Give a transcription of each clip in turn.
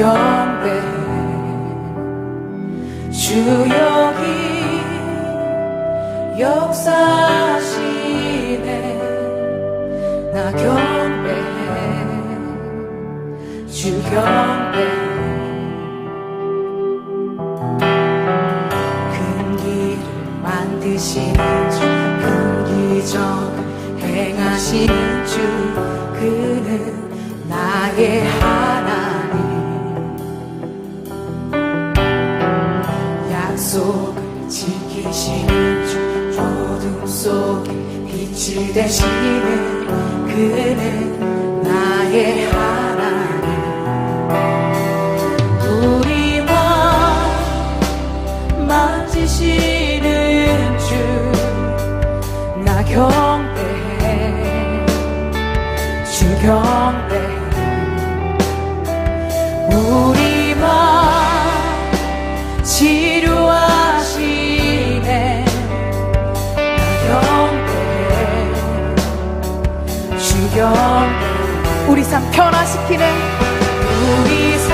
경배 주 여기 역사하시네. 나 경배해 주 경배. 큰 길을 만드시는 주, 큰 기적 행하시는 주, 그는 나의 하나님. 약속을 지키시는 주, 어둠 속에 빛이 되시는 그는 나의 하나님. 우리만 만지시는 주, 나 경배해 주 경배해. 우리만 치료하시네. 나 경배해 주 경배해. 우리 삶 변화시키는, 우리 삶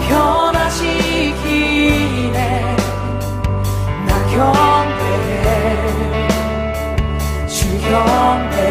변화시키네. 나 경배해 주 경배해.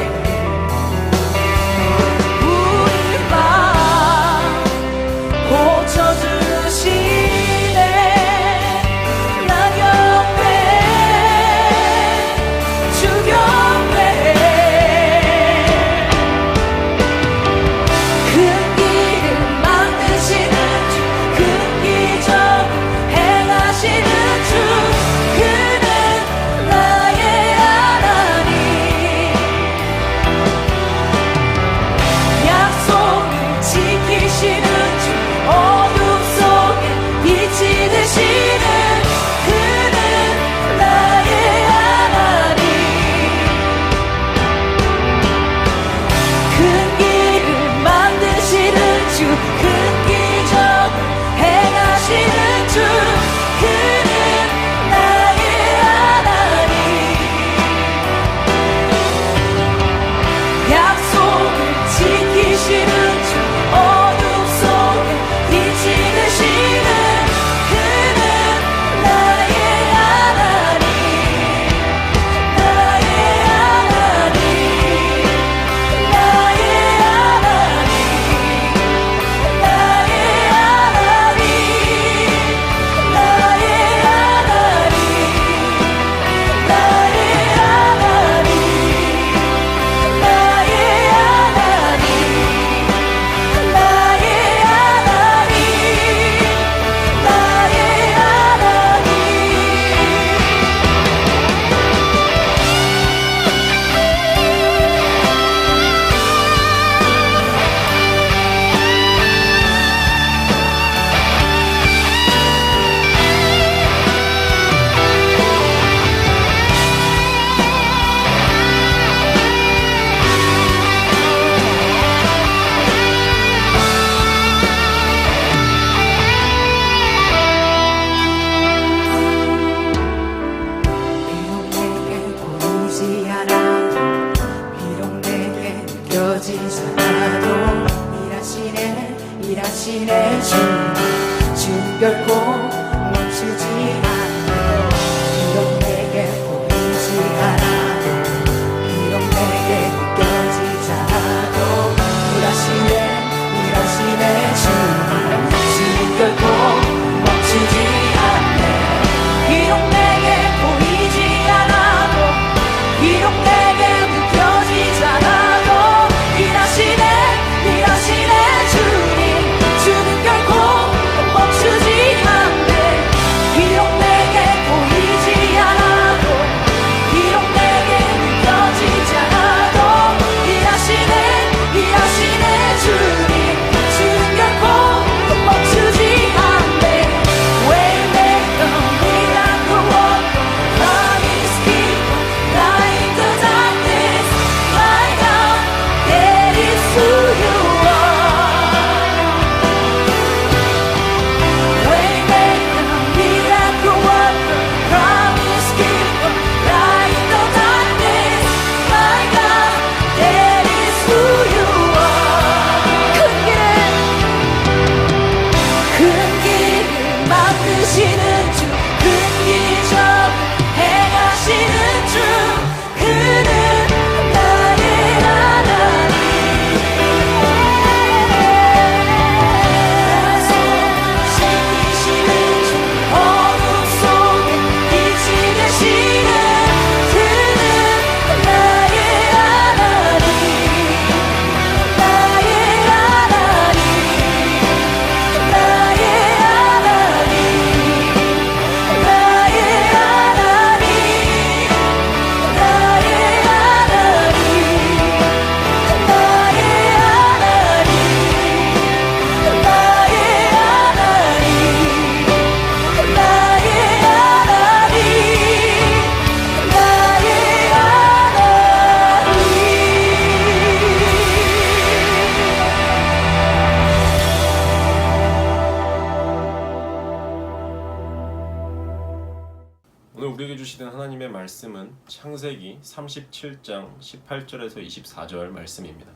오늘 우리에게 주시는 하나님의 말씀은 창세기 37장 18절에서 24절 말씀입니다.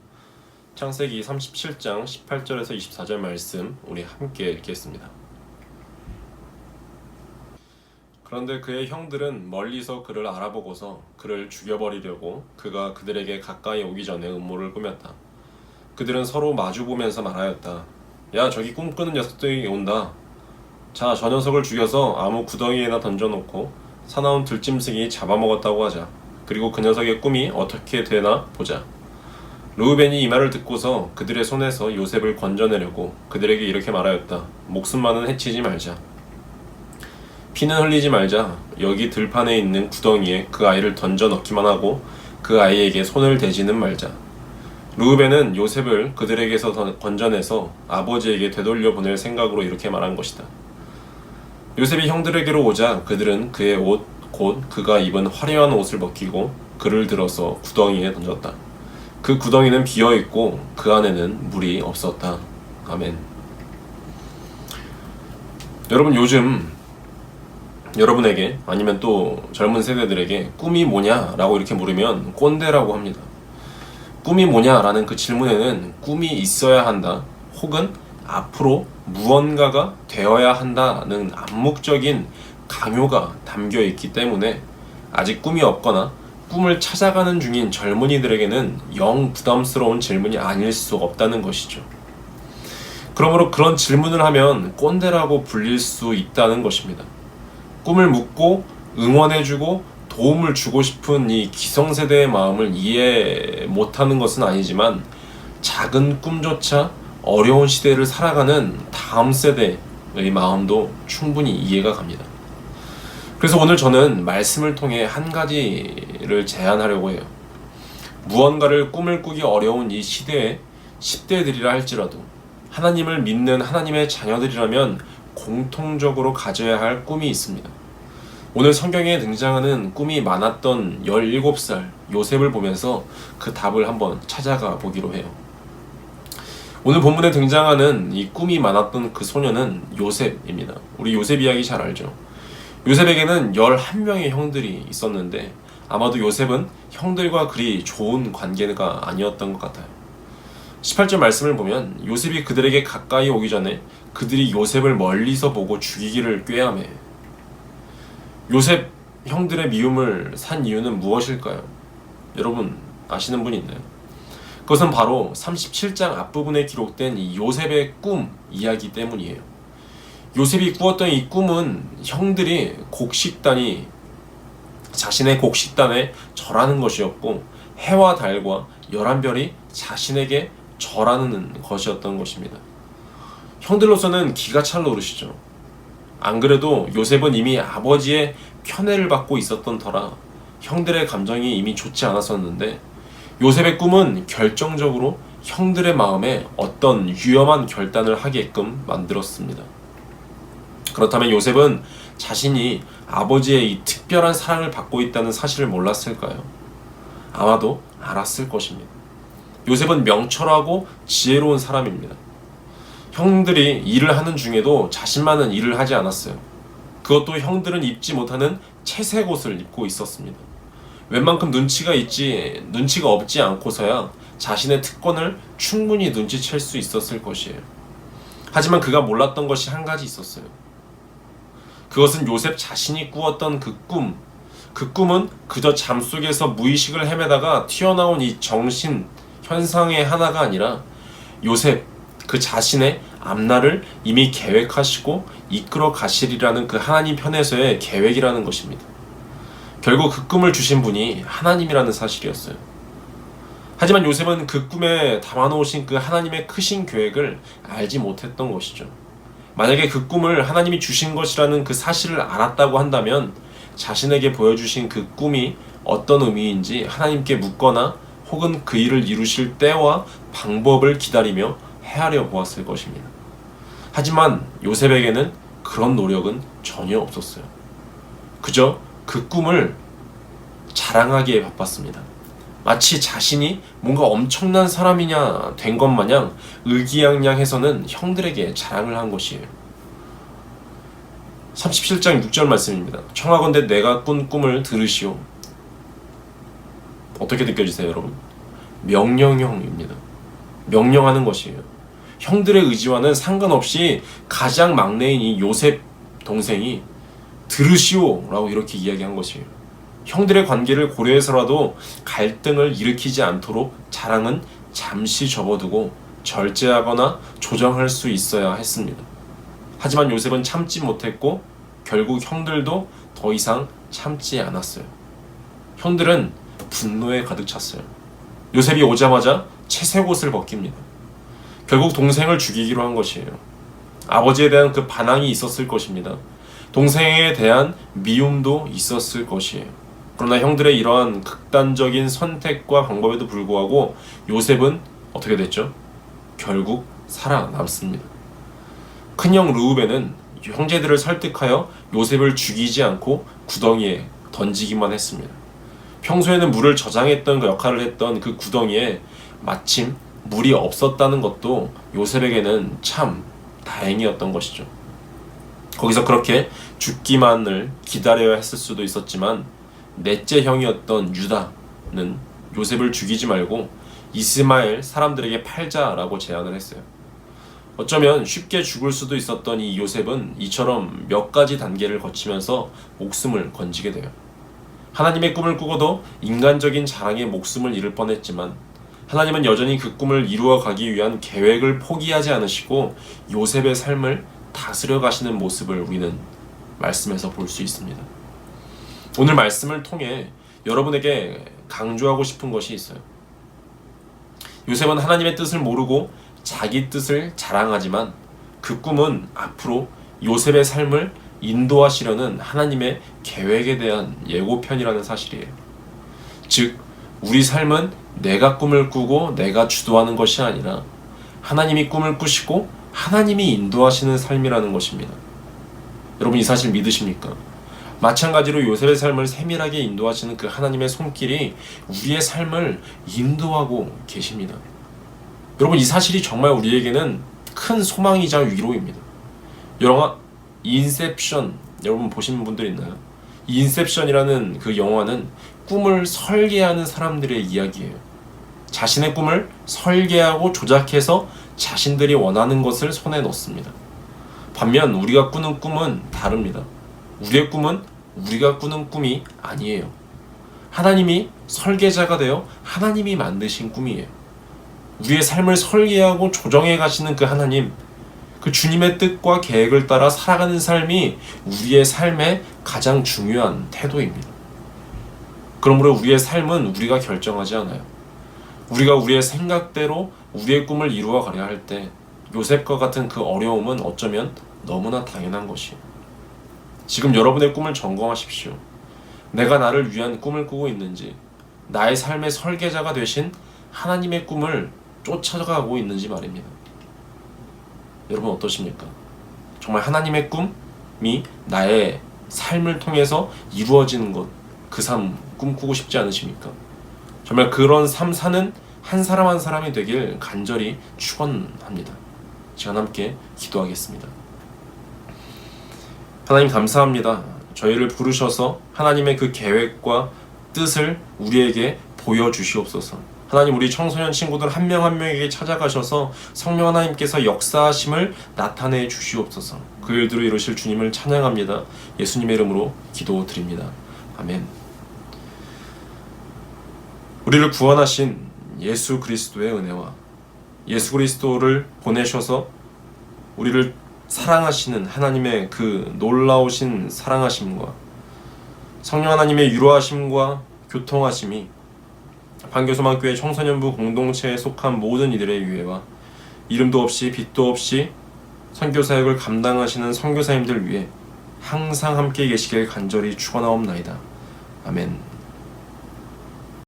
창세기 37장 18절에서 24절 말씀 우리 함께 읽겠습니다. 그런데 그의 형들은 멀리서 그를 알아보고서 그를 죽여버리려고 그가 그들에게 가까이 오기 전에 음모를 꾸몄다. 그들은 서로 마주보면서 말하였다. 야, 저기 꿈꾸는 녀석들이 온다. 자, 저 녀석을 죽여서 아무 구덩이에나 던져놓고 사나운 들짐승이 잡아먹었다고 하자. 그리고 그 녀석의 꿈이 어떻게 되나 보자. 르우벤이 이 말을 듣고서 그들의 손에서 요셉을 건져내려고 그들에게 이렇게 말하였다. 목숨만은 해치지 말자. 피는 흘리지 말자. 여기 들판에 있는 구덩이에 그 아이를 던져 넣기만 하고 그 아이에게 손을 대지는 말자. 르우벤은 요셉을 그들에게서 건져내서 아버지에게 되돌려 보낼 생각으로 이렇게 말한 것이다. 요셉이 형들에게로 오자 그들은 그의 옷, 곧 그가 입은 화려한 옷을 벗기고 그를 들어서 구덩이에 던졌다. 그 구덩이는 비어있고 그 안에는 물이 없었다. 아멘. 여러분, 요즘 여러분에게 아니면 또 젊은 세대들에게 꿈이 뭐냐라고 이렇게 물으면 꼰대라고 합니다. 꿈이 뭐냐라는 그 질문에는 꿈이 있어야 한다, 혹은 앞으로 무언가가 되어야 한다는 암묵적인 강요가 담겨 있기 때문에 아직 꿈이 없거나 꿈을 찾아가는 중인 젊은이들에게는 영 부담스러운 질문이 아닐 수 없다는 것이죠. 그러므로 그런 질문을 하면 꼰대라고 불릴 수 있다는 것입니다. 꿈을 묻고 응원해주고 도움을 주고 싶은 이 기성세대의 마음을 이해 못하는 것은 아니지만 작은 꿈조차 어려운 시대를 살아가는 다음 세대의 마음도 충분히 이해가 갑니다. 그래서 오늘 저는 말씀을 통해 한 가지를 제안하려고 해요. 무언가를 꿈을 꾸기 어려운 이 시대의 10대들이라 할지라도 하나님을 믿는 하나님의 자녀들이라면 공통적으로 가져야 할 꿈이 있습니다. 오늘 성경에 등장하는 꿈이 많았던 17살 요셉을 보면서 그 답을 한번 찾아가 보기로 해요. 오늘 본문에 등장하는 이 꿈이 많았던 그 소녀는 요셉입니다. 우리 요셉 이야기 잘 알죠? 요셉에게는 11명의 형들이 있었는데 아마도 요셉은 형들과 그리 좋은 관계가 아니었던 것 같아요. 18절 말씀을 보면 요셉이 그들에게 가까이 오기 전에 그들이 요셉을 멀리서 보고 죽이기를 꾀하매. 요셉 형들의 미움을 산 이유는 무엇일까요? 여러분 아시는 분 있나요? 그것은 바로 37장 앞부분에 기록된 이 요셉의 꿈 이야기 때문이에요. 요셉이 꾸었던 이 꿈은 형들이 자신의 곡식단에 절하는 것이었고 해와 달과 11별이 자신에게 절하는 것이었던 것입니다. 형들로서는 기가 찰 노릇이죠. 안 그래도 요셉은 이미 아버지의 편애를 받고 있었던 터라 형들의 감정이 이미 좋지 않았었는데 요셉의 꿈은 결정적으로 형들의 마음에 어떤 위험한 결단을 하게끔 만들었습니다. 그렇다면 요셉은 자신이 아버지의 이 특별한 사랑을 받고 있다는 사실을 몰랐을까요? 아마도 알았을 것입니다. 요셉은 명철하고 지혜로운 사람입니다. 형들이 일을 하는 중에도 자신만은 일을 하지 않았어요. 그것도 형들은 입지 못하는 채색 옷을 입고 있었습니다. 웬만큼 눈치가 없지 않고서야 자신의 특권을 충분히 눈치챌 수 있었을 것이에요. 하지만 그가 몰랐던 것이 한 가지 있었어요. 그것은 요셉 자신이 꾸었던 그 꿈은 그저 잠속에서 무의식을 헤매다가 튀어나온 이 정신 현상의 하나가 아니라 요셉 그 자신의 앞날을 이미 계획하시고 이끌어 가시리라는 그 하나님 편에서의 계획이라는 것입니다. 결국 그 꿈을 주신 분이 하나님이라는 사실이었어요. 하지만 요셉은 그 꿈에 담아놓으신 그 하나님의 크신 계획을 알지 못했던 것이죠. 만약에 그 꿈을 하나님이 주신 것이라는 그 사실을 알았다고 한다면 자신에게 보여주신 그 꿈이 어떤 의미인지 하나님께 묻거나 혹은 그 일을 이루실 때와 방법을 기다리며 헤아려 보았을 것입니다. 하지만 요셉에게는 그런 노력은 전혀 없었어요. 그저 그 꿈을 자랑하기에 바빴습니다. 마치 자신이 뭔가 엄청난 사람이냐 된 것 마냥 의기양양해서는 형들에게 자랑을 한 것이에요. 37장 6절 말씀입니다. 청하건대 내가 꾼 꿈을 들으시오. 어떻게 느껴지세요, 여러분? 명령형입니다. 명령하는 것이에요. 형들의 의지와는 상관없이 가장 막내인 이 요셉 동생이 들으시오 라고 이렇게 이야기한 것이에요. 형들의 관계를 고려해서라도 갈등을 일으키지 않도록 자랑은 잠시 접어두고 절제하거나 조정할 수 있어야 했습니다. 하지만 요셉은 참지 못했고 결국 형들도 더 이상 참지 않았어요. 형들은 분노에 가득 찼어요. 요셉이 오자마자 채색옷을 벗깁니다. 결국 동생을 죽이기로 한 것이에요. 아버지에 대한 그 반항이 있었을 것입니다. 동생에 대한 미움도 있었을 것이에요. 그러나 형들의 이러한 극단적인 선택과 방법에도 불구하고 요셉은 어떻게 됐죠? 결국 살아남습니다. 큰형 르우벤은 형제들을 설득하여 요셉을 죽이지 않고 구덩이에 던지기만 했습니다. 평소에는 물을 저장했던 그 역할을 했던 그 구덩이에 마침 물이 없었다는 것도 요셉에게는 참 다행이었던 것이죠. 거기서 그렇게 죽기만을 기다려야 했을 수도 있었지만 넷째 형이었던 유다는 요셉을 죽이지 말고 이스마엘 사람들에게 팔자라고 제안을 했어요. 어쩌면 쉽게 죽을 수도 있었던 이 요셉은 이처럼 몇 가지 단계를 거치면서 목숨을 건지게 돼요. 하나님의 꿈을 꾸고도 인간적인 자랑에 목숨을 잃을 뻔했지만 하나님은 여전히 그 꿈을 이루어가기 위한 계획을 포기하지 않으시고 요셉의 삶을 다스려 가시는 모습을 우리는 말씀에서 볼 수 있습니다. 오늘 말씀을 통해 여러분에게 강조하고 싶은 것이 있어요. 요셉은 하나님의 뜻을 모르고 자기 뜻을 자랑하지만 그 꿈은 앞으로 요셉의 삶을 인도하시려는 하나님의 계획에 대한 예고편이라는 사실이에요. 즉, 우리 삶은 내가 꿈을 꾸고 내가 주도하는 것이 아니라 하나님이 꿈을 꾸시고 하나님이 인도하시는 삶이라는 것입니다. 여러분, 이 사실 믿으십니까? 마찬가지로 요셉의 삶을 세밀하게 인도하시는 그 하나님의 손길이 우리의 삶을 인도하고 계십니다. 여러분, 이 사실이 정말 우리에게는 큰 소망이자 위로입니다. 영화 인셉션, 여러분 보신 분들 있나요? 인셉션이라는 그 영화는 꿈을 설계하는 사람들의 이야기예요. 자신의 꿈을 설계하고 조작해서 자신들이 원하는 것을 손에 넣습니다. 반면 우리가 꾸는 꿈은 다릅니다. 우리의 꿈은 우리가 꾸는 꿈이 아니에요. 하나님이 설계자가 되어 하나님이 만드신 꿈이에요. 우리의 삶을 설계하고 조정해 가시는 그 하나님, 그 주님의 뜻과 계획을 따라 살아가는 삶이 우리의 삶의 가장 중요한 태도입니다. 그러므로 우리의 삶은 우리가 결정하지 않아요. 우리가 우리의 생각대로 우리의 꿈을 이루어 가려 할 때 요셉과 같은 그 어려움은 어쩌면 너무나 당연한 것이에요. 지금 여러분의 꿈을 점검하십시오. 내가 나를 위한 꿈을 꾸고 있는지, 나의 삶의 설계자가 되신 하나님의 꿈을 쫓아가고 있는지 말입니다. 여러분 어떠십니까? 정말 하나님의 꿈이 나의 삶을 통해서 이루어지는 것, 그 삶 꿈꾸고 싶지 않으십니까? 정말 그런 삶 사는 한 사람 한 사람이 되길 간절히 축원합니다. 시간 함께 기도하겠습니다. 하나님 감사합니다. 저희를 부르셔서 하나님의 그 계획과 뜻을 우리에게 보여주시옵소서. 하나님, 우리 청소년 친구들 한 명 한 명에게 찾아가셔서 성령 하나님께서 역사하심을 나타내 주시옵소서. 그 일들을 이루실 주님을 찬양합니다. 예수님의 이름으로 기도드립니다. 아멘. 우리를 구원하신 예수 그리스도의 은혜와 예수 그리스도를 보내셔서 우리를 사랑하시는 하나님의 그 놀라우신 사랑하심과 성령 하나님의 유로하심과 교통하심이 반교소망교회 청소년부 공동체에 속한 모든 이들의 위해와 이름도 없이 빛도 없이 선교사역을 감당하시는 선교사님들 위해 항상 함께 계시길 간절히 축원하옵나이다. 아멘.